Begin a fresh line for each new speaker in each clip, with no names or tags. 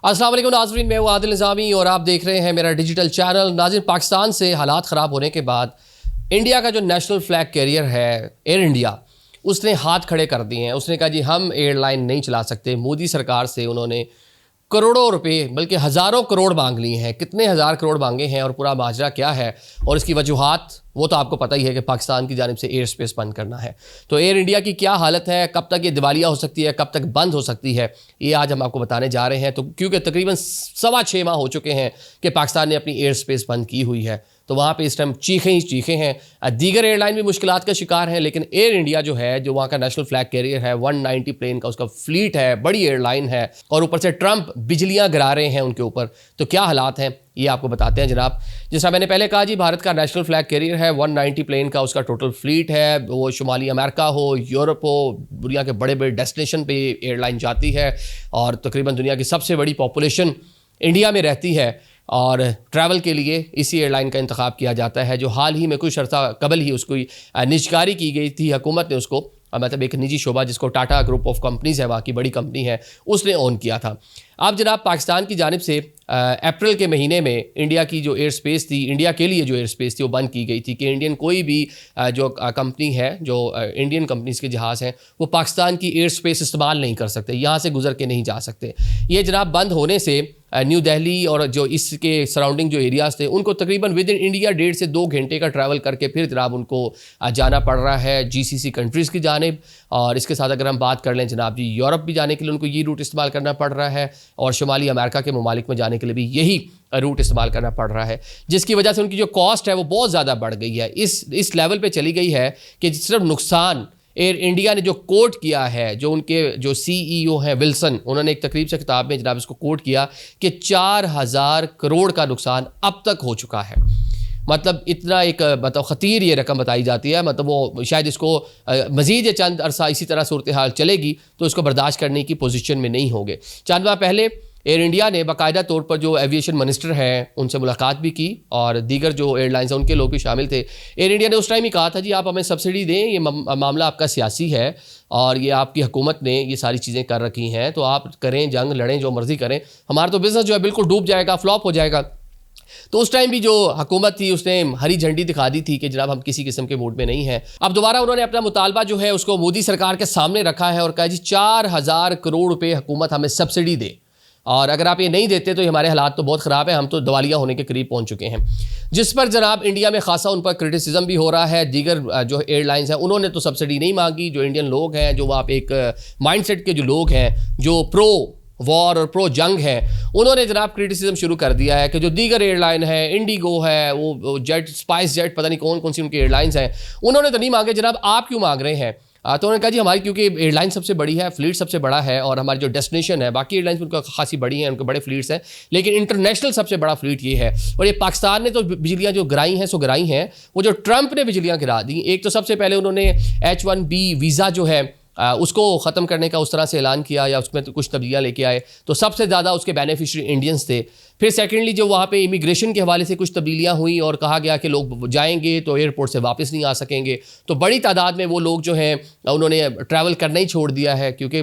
अस्सलाम वालेकुम नाज़रीन, मैं हूं आदिल निज़ामी और आप देख रहे हैं मेरा डिजिटल चैनल। नाज़रीन, पाकिस्तान से हालात ख़राब होने के बाद इंडिया का जो नेशनल फ्लैग कैरियर है एयर इंडिया, उसने हाथ खड़े कर दिए हैं। उसने कहा जी हम एयरलाइन नहीं चला सकते। मोदी सरकार से उन्होंने करोड़ों रुपए बल्कि हज़ारों करोड़ मांग लिए हैं। कितने हज़ार करोड़ मांगे हैं और पूरा माजरा क्या है और इसकी वजूहात वो तो आपको पता ही है कि पाकिस्तान की जानिब से एयर स्पेस बंद करना है। तो एयर इंडिया की क्या हालत है, कब तक ये दिवालिया हो सकती है, कब तक बंद हो सकती है, ये आज हम आपको बताने जा रहे हैं। तो क्योंकि तकरीबन 6.25 माह हो चुके हैं कि पाकिस्तान ने अपनी एयर स्पेस बंद की हुई है, तो वहाँ पे इस टाइम चीखें ही चीखें हैं। दीगर एयरलाइन भी मुश्किलात का शिकार हैं, लेकिन एयर इंडिया जो है, जो वहाँ का नेशनल फ्लैग कैरियर है, 190 प्लेन का उसका फ्लीट है, बड़ी एयरलाइन है और ऊपर से ट्रंप बिजलियाँ गिरा रहे हैं उनके ऊपर। तो क्या हालात हैं ये आपको बताते हैं जनाब। जैसा मैंने पहले कहा जी, भारत का नेशनल फ्लैग कैरियर है, 190 प्लेन का उसका टोटल फ्लीट है। वो शुमाली अमेरिका हो, यूरोप हो, दुनिया के बड़े बड़े डेस्टिनेशन पे एयरलाइन जाती है और तकरीबन दुनिया की सबसे बड़ी पॉपुलेशन इंडिया में रहती है और ट्रैवल के लिए इसी एयरलाइन का इंतखाब किया जाता है, जो हाल ही में कुछ अर्सा कबल ही उसको निजकारी की गई थी। हुकूमत ने उसको मतलब एक निजी शोबा जिसको टाटा ग्रुप ऑफ कंपनीज़ है, वहाँ की बड़ी कंपनी है, उसने ओन किया था। अब जनाब पाकिस्तान की जानिब से अप्रैल के महीने में इंडिया की जो एयर स्पेस थी, इंडिया के लिए जो एयर स्पेस थी वो बंद की गई थी कि इंडियन कोई भी जो कंपनी है, जो इंडियन कंपनीज़ के जहाज़ हैं, वो पाकिस्तान की एयर स्पेस इस्तेमाल नहीं कर सकते, यहाँ से गुजर के नहीं जा सकते। ये जनाब बंद होने से न्यू दिल्ली और जो इसके सराउंडिंग जो एरियाज़ थे, उनको तकरीबन विद इन इंडिया 1.5 से 2 घंटे का ट्रैवल करके फिर जनाब उनको जाना पड़ रहा है GCC कंट्रीज़ की जानिब। और इसके साथ अगर हम बात कर लें जनाब जी, यूरोप भी जाने के लिए उनको ये रूट इस्तेमाल करना पड़ रहा है और शुमाली अमेरिका के ममालिक में जाने के लिए भी यही रूट इस्तेमाल करना पड़ रहा है, जिसकी वजह से उनकी जो कॉस्ट है वो बहुत ज़्यादा बढ़ गई है। इस लेवल पे चली गई है कि सिर्फ नुकसान एयर इंडिया ने जो कोट किया है, जो उनके जो CEO हैं विल्सन, उन्होंने एक तकरीब से किताब में जनाब इसको कोट किया कि 4000 करोड़ का नुकसान अब तक हो चुका है। मतलब इतना एक मतलब ख़तीर ये रकम बताई जाती है। मतलब वो शायद इसको मज़ीद चंद अरसा इसी तरह सूरत हाल चलेगी तो इसको बर्दाश्त करने की पोजीशन में नहीं होंगे। चंद माह पहले एयर इंडिया ने बाकायदा तौर पर जो एविएशन मिनिस्टर हैं उनसे मुलाकात भी की और दीगर जो एयरलाइंस हैं उनके लोग भी शामिल थे। एयर इंडिया ने उस टाइम ही कहा था जी आप हमें सब्सिडी दें, ये मामला आपका सियासी है और ये आपकी हुकूमत ने ये सारी चीज़ें कर रखी हैं, तो आप करें, जंग लड़ें, जो मर्ज़ी करें, हमारा तो बिज़नेस जो है बिल्कुल डूब जाएगा, फ्लॉप हो जाएगा। तो उस टाइम भी जो हुकूमत थी उसने हरी झंडी दिखा दी थी कि जनाब हम किसी किस्म के मूड में नहीं हैं। अब दोबारा उन्होंने अपना मुतालबा जो है उसको मोदी सरकार के सामने रखा है और कहा जी 4000 करोड़ रुपए हुकूमत हमें सब्सिडी दे और अगर आप ये नहीं देते तो हमारे हालात तो बहुत ख़राब है, हम तो दिवालिया होने के करीब पहुंच चुके हैं। जिस पर जनाब इंडिया में खासा उन पर क्रिटिसिज्म भी हो रहा है। दीगर जो एयरलाइंस हैं उन्होंने तो सब्सिडी नहीं मांगी। जो इंडियन लोग हैं, जो आप एक माइंडसेट के जो लोग हैं, जो प्रो वॉर और प्रो जंग है, उन्होंने जनाब क्रिटिसिज्म शुरू कर दिया है कि जो दीगर एयरलाइन है, इंडिगो है, वो जेट, स्पाइस जेट, पता नहीं कौन कौन सी उनकी एयरलाइंस हैं, उन्होंने तो नहीं मांगे। जनाब आप क्यों मांग रहे हैं? तो उन्होंने कहा जी हमारी क्योंकि एयरलाइन सबसे बड़ी है, फ्लीट सबसे बड़ा है और हमारी जो डेस्टिनेशन है, बाकी एयरलाइंस उनका खासी बड़ी हैं, उनके बड़े फ्लीट्स हैं, लेकिन इंटरनेशनल सबसे बड़ा फ्लीट ये है। और ये पाकिस्तान ने तो बिजलियाँ जो गिराई हैं सो गिराई हैं। वो जो ट्रंप ने बिजलियाँ गिरा दी, एक तो सबसे पहले उन्होंने H1B वीज़ा जो है उसको ख़त्म करने का उस तरह से ऐलान किया या उसमें तो कुछ तब्दीलियाँ लेके आए, तो सबसे ज़्यादा उसके बेनिफिशरी इंडियंस थे। फिर सेकेंडली जो वहाँ पे इमिग्रेशन के हवाले से कुछ तब्दीलियाँ हुई और कहा गया कि लोग जाएंगे तो एयरपोर्ट से वापस नहीं आ सकेंगे। तो बड़ी तादाद में वो लोग जो हैं उन्होंने ट्रैवल करना ही छोड़ दिया है, क्योंकि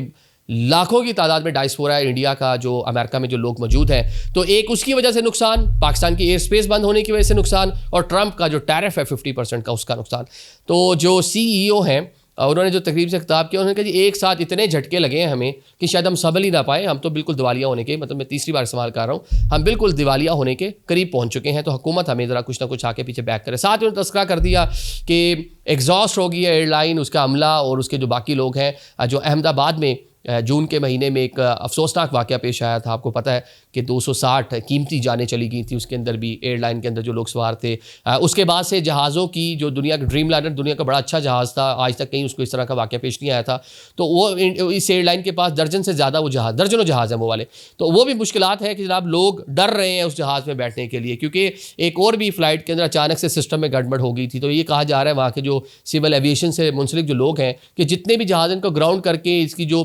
लाखों की तादाद में डायस्पोरा है इंडिया का, जो अमेरिका में जो लोग मौजूद हैं। तो एक उसकी वजह से नुकसान, पाकिस्तान की एयर स्पेस बंद होने की वजह से नुकसान, और ट्रंप का जो टैरिफ है 50% का, उसका नुकसान। तो जो CEO हैं उन्होंने जो तकरीब से खिताब किया, उन्होंने कहा जी एक साथ इतने झटके लगे हैं हमें कि शायद हम संभल ही ना पाए, हम तो बिल्कुल दिवालिया होने के, मतलब मैं तीसरी बार इस्तेमाल कर रहा हूँ, हम बिल्कुल दिवालिया होने के करीब पहुँच चुके हैं। तो हुकूमत हमें ज़रा कुछ ना कुछ आके पीछे बैक करे। साथ में उन्होंने तस्करा कर दिया कि एग्जॉस्ट हो गई है एयरलाइन, उसका अमला और उसके जो बाकी लोग हैं। जो अहमदाबाद में जून के महीने में एक अफसोसनाक वाक़या पेश आया था, आपको पता है कि 260 कीमती जानें चली गई थी, उसके अंदर भी एयरलाइन के अंदर जो लोग सवार थे। उसके बाद से जहाज़ों की जो दुनिया का ड्रीम लाइनर, दुनिया का बड़ा अच्छा जहाज़ था, आज तक कहीं उसको इस तरह का वाक़या पेश नहीं आया था। तो वो इस एयरलाइन के पास दर्जन से ज़्यादा वो जहाज़, दर्जनों जहाज़ हैं वो वाले। तो वो भी मुश्किलात है कि जनाब लोग डर रहे हैं उस जहाज़ में बैठने के लिए, क्योंकि एक और भी फ़्लाइट के अंदर अचानक से सिस्टम में गड़बड़ हो गई थी। तो ये कहा जा रहा है वहाँ के जो सिविल एविएशन से मुंसलिक जो लोग हैं कि जितने भी जहाज़ इनको ग्राउंड करके इसकी जो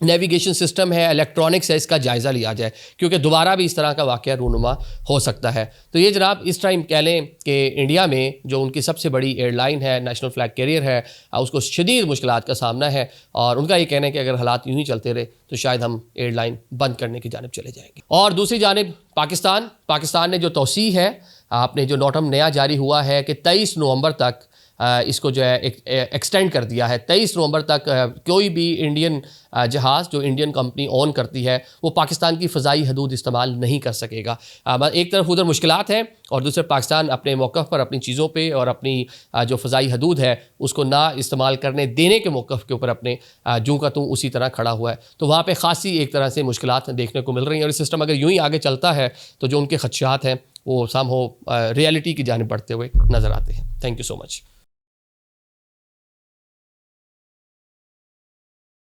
नेविगेशन सिस्टम है, इलेक्ट्रॉनिक्स है, इसका जायज़ा लिया जाए, क्योंकि दोबारा भी इस तरह का वाक़या रूनुमा हो सकता है। तो ये जनाब इस टाइम कह लें कि इंडिया में जो उनकी सबसे बड़ी एयरलाइन है, नेशनल फ्लैग कैरियर है, उसको शदीद मुश्किलात का सामना है, और उनका ये कहना है कि अगर हालात यूँ ही चलते रहे तो शायद हम एयरलाइन बंद करने की जानिब चले जाएंगे। और दूसरी जानिब पाकिस्तान ने जो तोसी है, आपने जो नोटम नया जारी हुआ है कि 23 नवंबर तक इसको जो है एक्सटेंड कर दिया है। 23 नवंबर तक कोई भी इंडियन जहाज़ जो इंडियन कंपनी ओन करती है वो पाकिस्तान की फ़ज़ाई हदूद इस्तेमाल नहीं कर सकेगा। एक तरफ उधर मुश्किलात हैं और दूसरे पाकिस्तान अपने मौक़िफ़ पर, अपनी चीज़ों पे और अपनी जो फ़ज़ाई हदूद है उसको ना इस्तेमाल करने देने के मौक़िफ़ के ऊपर अपने जूँ का तूँ उसी तरह खड़ा हुआ है। तो वहाँ पर ख़ासी एक तरह से मुश्किलात देखने को मिल रही हैं, और ये सिस्टम अगर यूँ ही आगे चलता है तो जो उनके ख़दशात हैं वो सामहो रियलिटी की जानिब बढ़ते हुए नज़र आते हैं। Thank you so much.